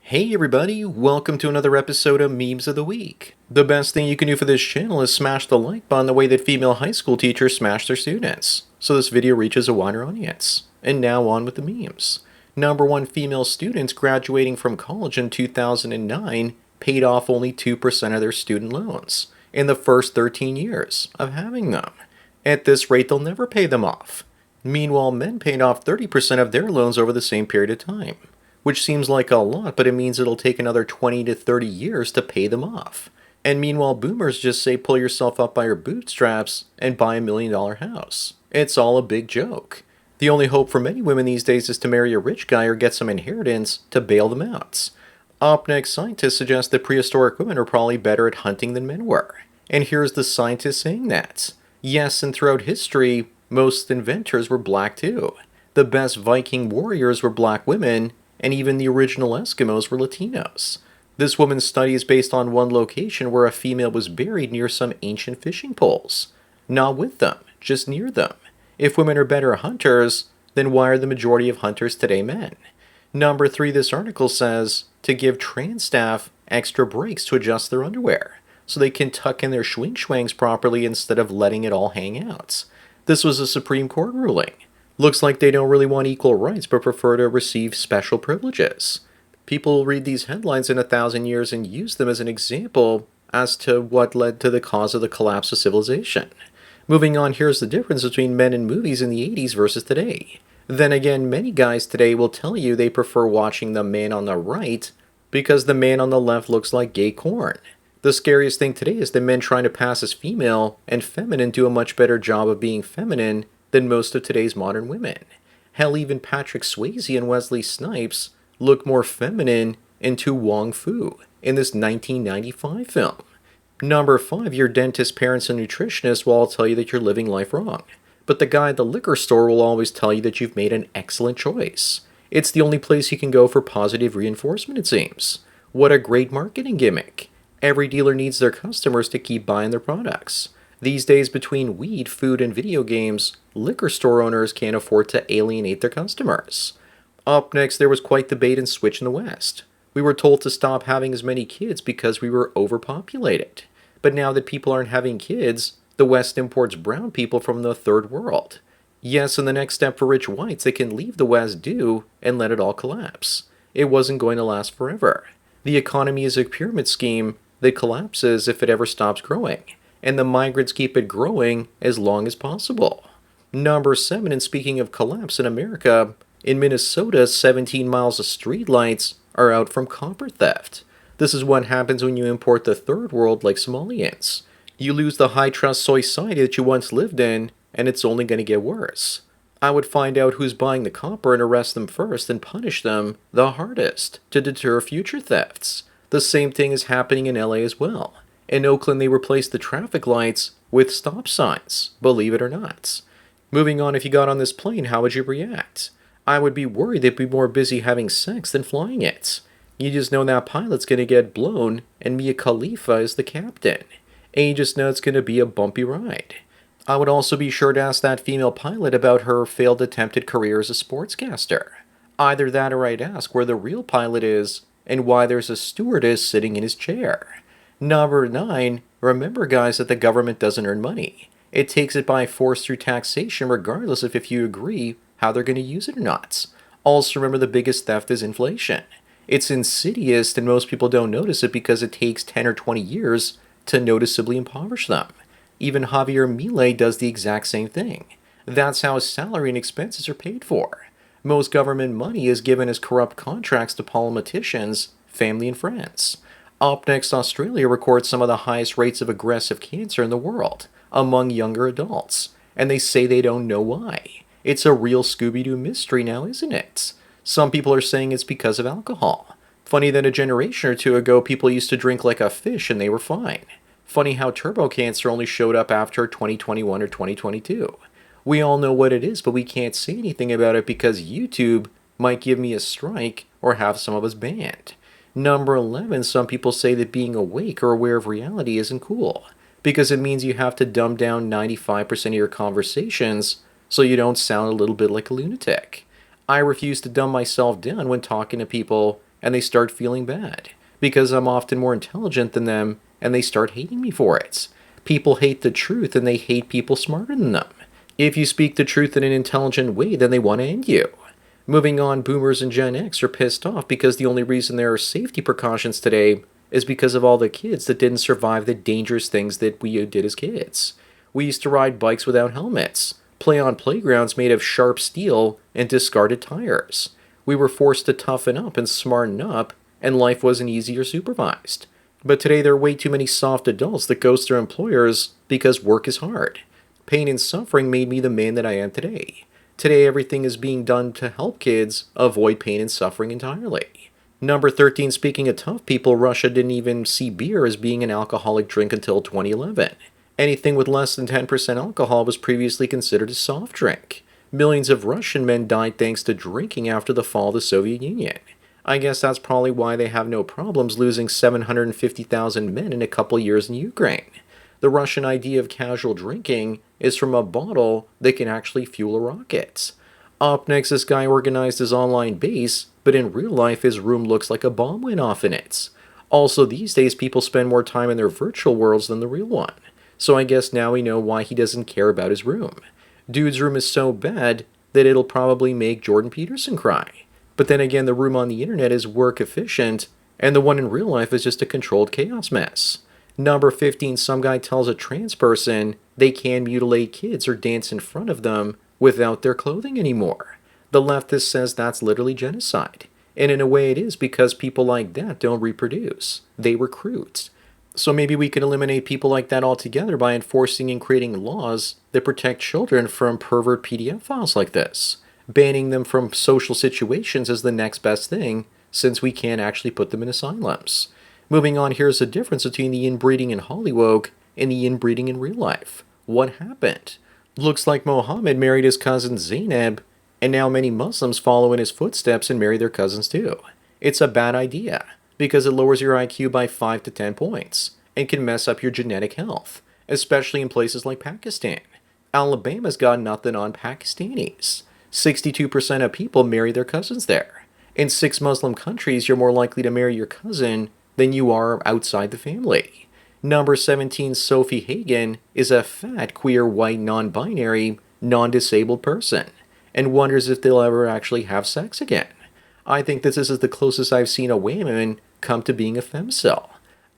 Hey everybody, welcome to another episode of Memes of the Week. The best thing you can do for this channel is smash the like button the way that female high school teachers smash their students, so this video reaches a wider audience. And now on with the memes. Number one female students graduating from college in 2009 paid off only 2% of their student loans in the first 13 years of having them. At this rate, they'll never pay them off. Meanwhile, men paid off 30% of their loans over the same period of time, which seems like a lot, but it means it'll take another 20 to 30 years to pay them off. And meanwhile, boomers just say pull yourself up by your bootstraps and buy $1 million house. It's all a big joke. The only hope for many women these days is to marry a rich guy or get some inheritance to bail them out. Up next, scientists suggest that prehistoric women are probably better at hunting than men were. And here's the scientist saying that. Yes, and throughout history, most inventors were black too. The best Viking warriors were black women, and even the original Eskimos were Latinos. This woman's study is based on one location where a female was buried near some ancient fishing poles. Not with them, just near them. If women are better hunters, then why are the majority of hunters today men? Number 3, this article says to give trans staff extra breaks to adjust their underwear, so they can tuck in their schwangs properly instead of letting it all hang out. This was a Supreme Court ruling. Looks like they don't really want equal rights but prefer to receive special privileges. People will read these headlines in 1,000 years and use them as an example as to what led to the cause of the collapse of civilization. Moving on, here's the difference between men in movies in the 80s versus today. Then again, many guys today will tell you they prefer watching the man on the right because the man on the left looks like gay corn. The scariest thing today is that men trying to pass as female and feminine do a much better job of being feminine than most of today's modern women. Hell, even Patrick Swayze and Wesley Snipes look more feminine in To Wong Foo in this 1995 film. Number 5, your dentist, parents, and nutritionist will all tell you that you're living life wrong. But the guy at the liquor store will always tell you that you've made an excellent choice. It's the only place you can go for positive reinforcement, it seems. What a great marketing gimmick. Every dealer needs their customers to keep buying their products. These days, between weed, food, and video games, liquor store owners can't afford to alienate their customers. Up next, there was quite the bait and switch in the West. We were told to stop having as many kids because we were overpopulated. But now that people aren't having kids, the West imports brown people from the third world. Yes, and the next step for rich whites, they can leave the West do and let it all collapse. It wasn't going to last forever. The economy is a pyramid scheme that collapses if it ever stops growing, and the migrants keep it growing as long as possible. Number 7, and speaking of collapse in America, in Minnesota, 17 miles of streetlights are out from copper theft. This is what happens when you import the third world like Somalians. You lose the high-trust society that you once lived in, and it's only going to get worse. I would find out who's buying the copper and arrest them first and punish them the hardest to deter future thefts. The same thing is happening in LA as well. In Oakland, they replaced the traffic lights with stop signs, believe it or not. Moving on, if you got on this plane, how would you react? I would be worried they'd be more busy having sex than flying it. You just know that pilot's going to get blown, and Mia Khalifa is the captain. And you just know it's going to be a bumpy ride. I would also be sure to ask that female pilot about her failed attempted career as a sportscaster. Either that or I'd ask where the real pilot is and why there's a stewardess sitting in his chair. Number 9, remember guys that the government doesn't earn money. It takes it by force through taxation regardless of if you agree how they're going to use it or not. Also remember the biggest theft is inflation. It's insidious and most people don't notice it because it takes 10 or 20 years to noticeably impoverish them. Even Javier Milei does the exact same thing. That's how his salary and expenses are paid for. Most government money is given as corrupt contracts to politicians, family, and friends. Up next, Australia records some of the highest rates of aggressive cancer in the world among younger adults, and they say they don't know why. It's a real Scooby-Doo mystery now, isn't it? Some people are saying it's because of alcohol. Funny that a generation or two ago, people used to drink like a fish and they were fine. Funny how turbo cancer only showed up after 2021 or 2022. We all know what it is, but we can't say anything about it because YouTube might give me a strike or have some of us banned. Number 11, some people say that being awake or aware of reality isn't cool, because it means you have to dumb down 95% of your conversations so you don't sound a little bit like a lunatic. I refuse to dumb myself down when talking to people and they start feeling bad because I'm often more intelligent than them and they start hating me for it. People hate the truth and they hate people smarter than them. If you speak the truth in an intelligent way, then they want to end you. Moving on, boomers and Gen X are pissed off because the only reason there are safety precautions today is because of all the kids that didn't survive the dangerous things that we did as kids. We used to ride bikes without helmets, play on playgrounds made of sharp steel and discarded tires. We were forced to toughen up and smarten up, and life wasn't easy or supervised. But today there are way too many soft adults that ghost their employers because work is hard. Pain and suffering made me the man that I am today. Today everything is being done to help kids avoid pain and suffering entirely. Number 13, speaking of tough people, Russia didn't even see beer as being an alcoholic drink until 2011. Anything with less than 10% alcohol was previously considered a soft drink. Millions of Russian men died thanks to drinking after the fall of the Soviet Union. I guess that's probably why they have no problems losing 750,000 men in a couple years in Ukraine. The Russian idea of casual drinking is from a bottle that can actually fuel a rocket. Up next, this guy organized his online base, but in real life his room looks like a bomb went off in it. Also, these days people spend more time in their virtual worlds than the real one. So I guess now we know why he doesn't care about his room. Dude's room is so bad that it'll probably make Jordan Peterson cry. But then again, the room on the internet is work efficient, and the one in real life is just a controlled chaos mess. Number 15, some guy tells a trans person they can mutilate kids or dance in front of them without their clothing anymore. The leftist says that's literally genocide. And in a way it is because people like that don't reproduce. They recruit. So maybe we can eliminate people like that altogether by enforcing and creating laws that protect children from pervert PDF files like this. Banning them from social situations is the next best thing, since we can't actually put them in asylums. Moving on, here's the difference between the inbreeding in Hollywood and the inbreeding in real life. What happened? Looks like Mohammed married his cousin Zainab, and now many Muslims follow in his footsteps and marry their cousins too. It's a bad idea, because it lowers your IQ by 5 to 10 points, and can mess up your genetic health, especially in places like Pakistan. Alabama's got nothing on Pakistanis. 62% of people marry their cousins there. In 6 Muslim countries, you're more likely to marry your cousin than you are outside the family. Number 17, Sophie Hagen is a fat, queer, white, non-binary, non-disabled person, and wonders if they'll ever actually have sex again. I think this is the closest I've seen a woman come to being a femcel.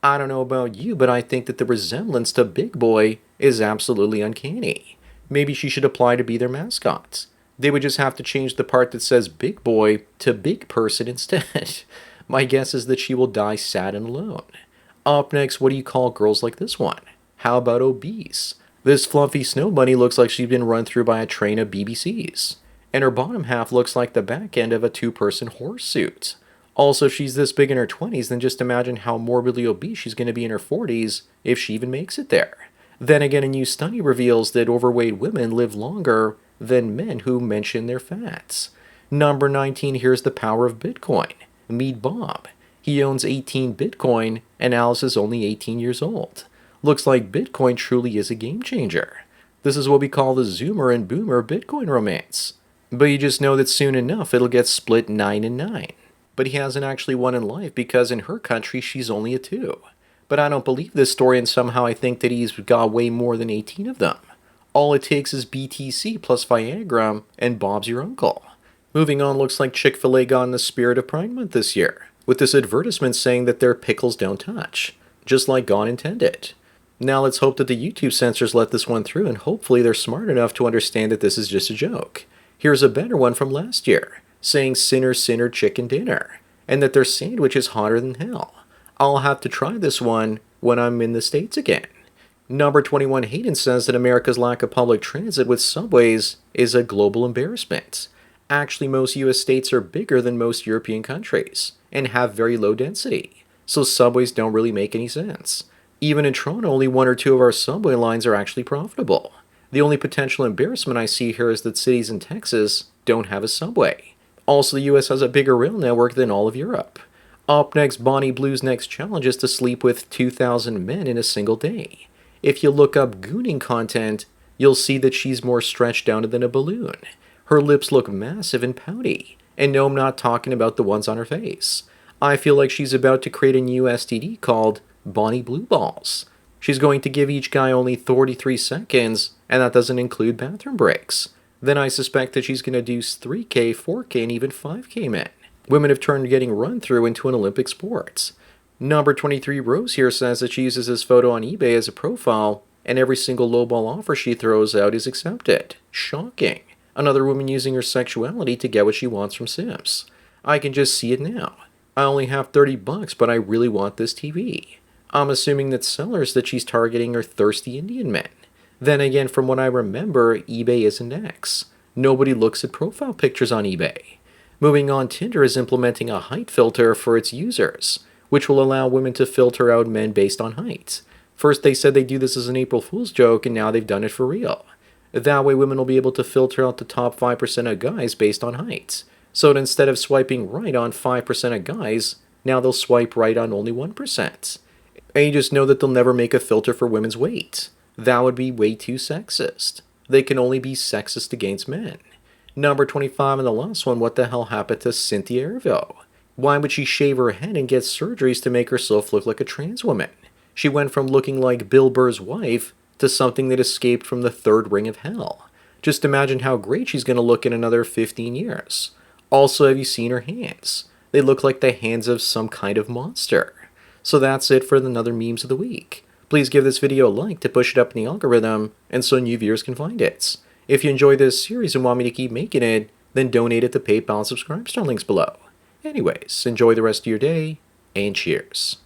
I don't know about you, but I think that the resemblance to Big Boy is absolutely uncanny. Maybe she should apply to be their mascot. They would just have to change the part that says Big Boy to Big Person instead. My guess is that she will die sad and alone. Up next, what do you call girls like this one? How about obese? This fluffy snow bunny looks like she's been run through by a train of BBCs. And her bottom half looks like the back end of a 2-person horse suit. Also, if she's this big in her 20s, then just imagine how morbidly obese she's going to be in her 40s if she even makes it there. Then again, a new study reveals that overweight women live longer than men who mention their fats. Number 19, here's the power of Bitcoin. Meet Bob. He owns 18 Bitcoin, and Alice is only 18 years old. Looks like Bitcoin truly is a game changer. This is what we call the Zoomer and Boomer Bitcoin romance. But you just know that soon enough it'll get split 9 and 9. But he hasn't actually won in life because in her country she's only a 2. But I don't believe this story, and somehow I think that he's got way more than 18 of them. All it takes is BTC plus Viagra, and Bob's your uncle. Moving on, looks like Chick-fil-A got in the spirit of Pride Month this year, with this advertisement saying that their pickles don't touch, just like God intended. Now let's hope that the YouTube censors let this one through, and hopefully they're smart enough to understand that this is just a joke. Here's a better one from last year, saying sinner, sinner, chicken dinner, and that their sandwich is hotter than hell. I'll have to try this one when I'm in the States again. Number 21, Hayden says that America's lack of public transit with subways is a global embarrassment. Actually, most US states are bigger than most European countries and have very low density, so subways don't really make any sense. Even in Toronto, only 1 or 2 of our subway lines are actually profitable. The only potential embarrassment I see here is that cities in Texas don't have a subway. Also, the US has a bigger rail network than all of Europe. Up next, Bonnie Blue's next challenge is to sleep with 2,000 men in a single day. If you look up gooning content, you'll see that she's more stretched out than a balloon. Her lips look massive and pouty. And no, I'm not talking about the ones on her face. I feel like she's about to create a new STD called Bonnie Blue Balls. She's going to give each guy only 43 seconds, and that doesn't include bathroom breaks. Then I suspect that she's going to do 3K, 4K, and even 5K men. Women have turned getting run through into an Olympic sport. Number 23 Rose here says that she uses this photo on eBay as a profile, and every single lowball offer she throws out is accepted. Shocking. Another woman using her sexuality to get what she wants from Sims. I can just see it now. I only have $30, but I really want this TV. I'm assuming that sellers that she's targeting are thirsty Indian men. Then again, from what I remember, eBay isn't X. Nobody looks at profile pictures on eBay. Moving on, Tinder is implementing a height filter for its users, which will allow women to filter out men based on height. First they said they do this as an April Fool's joke, and now they've done it for real. That way women will be able to filter out the top 5% of guys based on height. So instead of swiping right on 5% of guys, now they'll swipe right on only 1%. And you just know that they'll never make a filter for women's weight. That would be way too sexist. They can only be sexist against men. Number 25 and the last one, what the hell happened to Cynthia Erivo? Why would she shave her head and get surgeries to make herself look like a trans woman? She went from looking like Bill Burr's wife to something that escaped from the third ring of hell. Just imagine how great she's going to look in another 15 years. Also, have you seen her hands? They look like the hands of some kind of monster. So that's it for another Memes of the Week. Please give this video a like to push it up in the algorithm and so new viewers can find it. If you enjoy this series and want me to keep making it, then donate at the PayPal and Subscribe Star links below. Anyways, enjoy the rest of your day, and cheers.